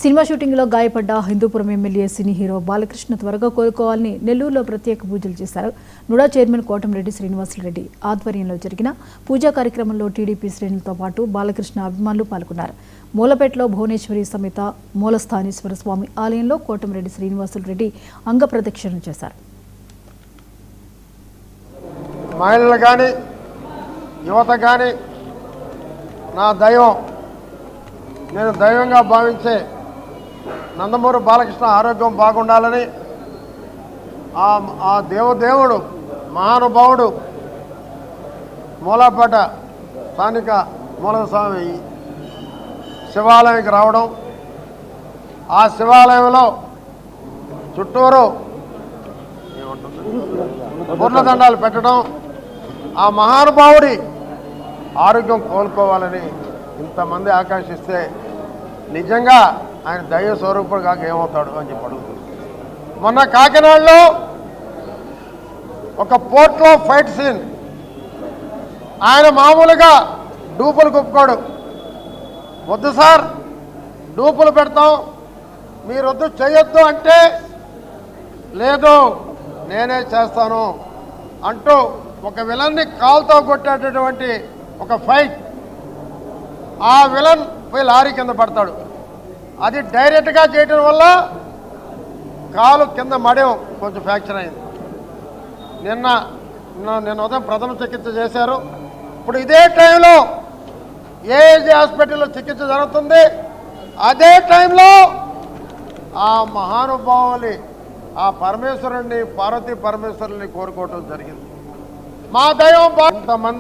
Cinema షూటింగ్లో గాయపడ్డ Hindupuram MLA cine hero Balakrishna త్వరగా కోలుకోవాలని నెల్లూరులో ప్రత్యేక పూజలు చేశారు. నుడా చైర్మన్ కోటంరెడ్డి శ్రీనివాసరెడ్డి ఆధ్వర్యంలో జరిగిన పూజా కార్యక్రమంలో టీడీపీ శ్రేణులతో పాటు బాలకృష్ణ అభిమానులు పాల్గొన్నారు. మూలపేటలో భువనేశ్వరి సమేత మూలస్థానేశ్వర స్వామి ఆలయంలో కోటంరెడ్డి శ్రీనివాసరెడ్డి అంగప్రదక్షిణ చేశారు. మహిళలు కానీ యువత కానీ నా దైవం, నేను దైవంగా భావించే నందమూరి బాలకృష్ణ ఆరోగ్యం బాగుండాలని ఆ దేవదేవుడు మహానుభావుడు మూలపేట స్థానిక మూలస్వామి శివాలయానికి రావడం, ఆ శివాలయంలో చుట్టూరు పూర్ణదండాలు పెట్టడం, ఆ మహానుభావుడి ఆరోగ్యం కోలుకోవాలని ఇంతమంది ఆకాంక్షిస్తే నిజంగా ఆయన దైవ స్వరూపుడు కాక ఏమవుతాడు అని చెప్పి అడుగుతుంది. మొన్న కాకినాడలో ఒక పోర్ట్లో ఫైట్ సీన్, ఆయన మామూలుగా డూపులు కుప్పుకోడు. వద్దు సార్, డూపులు పెడతాం, మీరు వద్దు చేయొద్దు అంటే లేదు నేనే చేస్తాను అంటూ ఒక విలన్ని కాలుతో కొట్టేటటువంటి ఒక ఫైట్, ఆ విలన్ పోయి లారీ కింద పడతాడు. అది డైరెక్ట్గా చేయడం వల్ల కాలు కింద మడేం కొంచెం ఫ్రాక్చర్ అయింది. నిన్న ఉదయం ప్రథమ చికిత్స చేశారు. ఇప్పుడు ఇదే టైంలో ఏఏజీ హాస్పిటల్లో చికిత్స జరుగుతుంది. అదే టైంలో ఆ మహానుభావుని, ఆ పరమేశ్వరుణ్ణి, పార్వతీ పరమేశ్వరుని కోరుకోవటం జరిగింది. మా దైవం ఇంతమంది